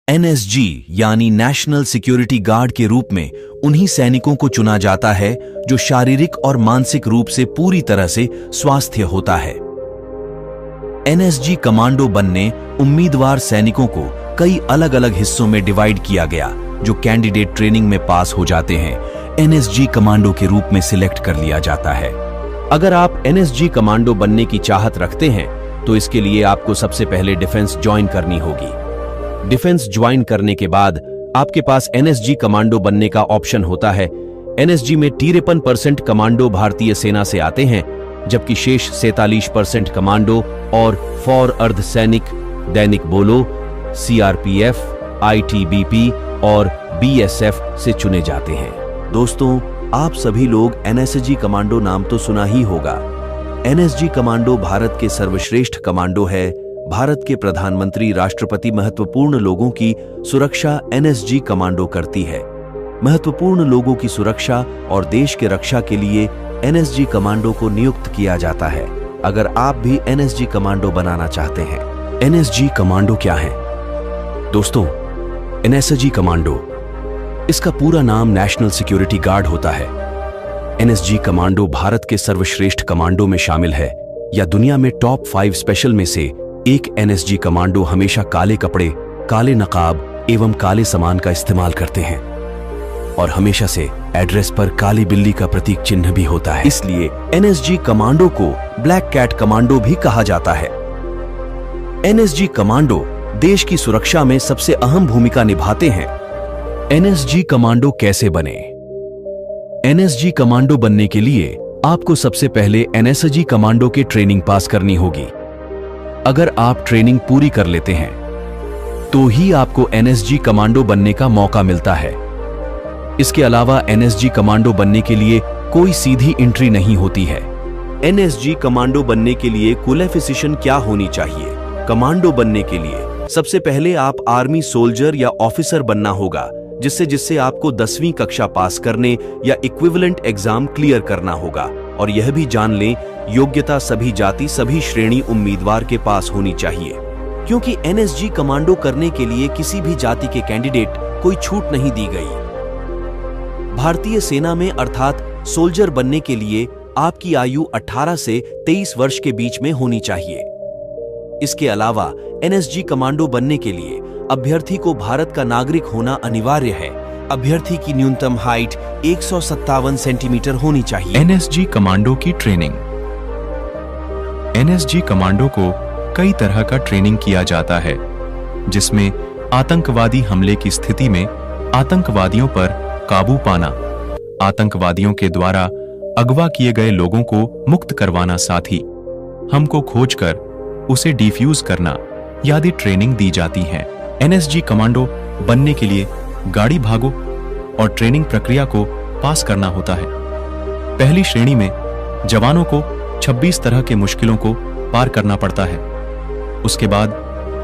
NSG यानी national security guard के रूप में उन्हीं सैनिकों को चुना जाता है जो शारीरिक और मानसिक रूप से पूरी तरह से स्वस्थ होता है। एनएसजी कमांडो बनने उम्मीदवार सैनिकों को कई अलग अलग हिस्सों में डिवाइड किया गया, जो कैंडिडेट ट्रेनिंग में पास हो जाते हैं एनएसजी कमांडो के रूप में सिलेक्ट कर लिया जाता है। अगर आप एनएसजी कमांडो बनने की चाहत रखते हैं तो इसके लिए आपको सबसे पहले डिफेंस ज्वाइन करनी होगी। डिफेंस ज्वाइन करने के बाद आपके पास एनएसजी कमांडो बनने का ऑप्शन होता है। एनएसजी में 53% कमांडो भारतीय सेना से आते हैं, जबकि शेष 47% कमांडो और फॉर अर्धसैनिक, दैनिक बोलो, सीआरपीएफ, आईटीबीपी और बीएसएफ से चुने जाते हैं। दोस्तों, आप सभी लोग एनएसजी कमांडो नाम तो सुना ही होगा। एनएसजी कमांडो भारत के सर्वश्रेष्ठ कमांडो है। भारत के प्रधानमंत्री, राष्ट्रपति महत्वपूर्ण लोगों की सुरक्षा एनएसजी कमांडो करती है। महत्वपूर्ण लोगों की सुरक्षा और देश के रक्षा के लिए एनएसजी कमांडो को नियुक्त किया जाता है। अगर आप भी एनएसजी कमांडो बनाना चाहते हैं। एनएसजी कमांडो क्या है? दोस्तों, एनएसजी कमांडो, इसका पूरा नाम नेशनल सिक्योरिटी गार्ड होता है। एनएसजी कमांडो भारत के सर्वश्रेष्ठ कमांडो में शामिल है, या दुनिया में टॉप 5 स्पेशल में से एक। एनएसजी कमांडो हमेशा काले कपड़े, काले नकाब एवं काले सामान का इस्तेमाल करते हैं और हमेशा से एड्रेस पर काली बिल्ली का प्रतीक चिन्ह भी होता है। इसलिए एनएसजी कमांडो को ब्लैक कैट कमांडो भी कहा जाता है। एनएसजी कमांडो देश की सुरक्षा में सबसे अहम भूमिका निभाते हैं। एनएसजी कमांडो कैसे बने? एनएसजी कमांडो बनने के लिए आपको सबसे पहले एनएसजी कमांडो की ट्रेनिंग पास करनी होगी। अगर आप ट्रेनिंग पूरी कर लेते हैं तो ही आपको एनएसजी कमांडो बनने का मौका मिलता है। इसके अलावा एनएसजी कमांडो बनने के लिए कोई सीधी एंट्री नहीं होती है। एनएसजी कमांडो बनने के लिए क्वालिफिकेशन क्या होनी चाहिए? कमांडो बनने के लिए सबसे पहले आप आर्मी सोल्जर या ऑफिसर बनना होगा, जिससे आपको 10वीं कक्षा पास करने या इक्विवेलेंट एग्जाम क्लियर करना होगा। और यह भी जान लें, योग्यता सभी जाति, सभी श्रेणी उम्मीदवार के पास होनी चाहिए, क्योंकि एनएसजी कमांडो करने के लिए किसी भी जाति के कैंडिडेट कोई छूट नहीं दी गई। भारतीय सेना में अर्थात सोल्जर बनने के लिए आपकी आयु 18 से 23 वर्ष के बीच में होनी चाहिए। इसके अलावा एनएसजी कमांडो बनने के लिए अभ्यर्थी को भारत का नागरिक होना अनिवार्य है। अभ्यर्थी की न्यूनतम हाइट 157 सेंटीमीटर होनी चाहिए। एनएसजी कमांडो की ट्रेनिंग। एनएसजी कमांडो को कई तरह का ट्रेनिंग किया जाता है, जिसमें आतंकवादी हमले की स्थिति में आतंकवादियों पर काबू पाना, आतंकवादियों के द्वारा अगवा किए गए लोगों को मुक्त करवाना, साथ ही हमको खोजकर उसे डिफ्यूज करना आदि ट्रेनिंग दी जाती है। एनएसजी कमांडो बनने के लिए गाड़ी भागो और ट्रेनिंग प्रक्रिया को पास करना होता है। पहली श्रेणी में जवानों को 26 तरह के मुश्किलों को पार करना पड़ता है। उसके बाद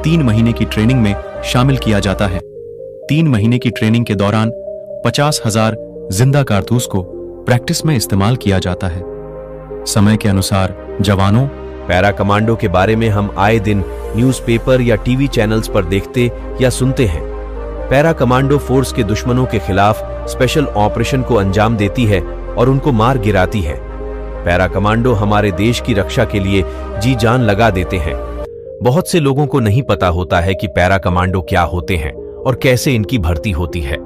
3 महीने की ट्रेनिंग में शामिल किया जाता है। 3 महीने की ट्रेनिंग के दौरान 50,000 जिंदा कारतूस को प्रैक्टिस में इस्तेमाल किया जाता है। समय के अनुसार जवानों। पैरा कमांडो के बारे में हम आए दिन न्यूज़पेपर या टीवी चैनल्स पर देखते या सुनते हैं। पैरा कमांडो फोर्स के दुश्मनों के खिलाफ स्पेशल ऑपरेशन को अंजाम देती है और उनको मार गिराती है। पैरा कमांडो हमारे देश की रक्षा के लिए जी जान लगा देते हैं। बहुत से लोगों को नहीं पता होता है कि पैरा कमांडो क्या होते हैं और कैसे इनकी भर्ती होती है।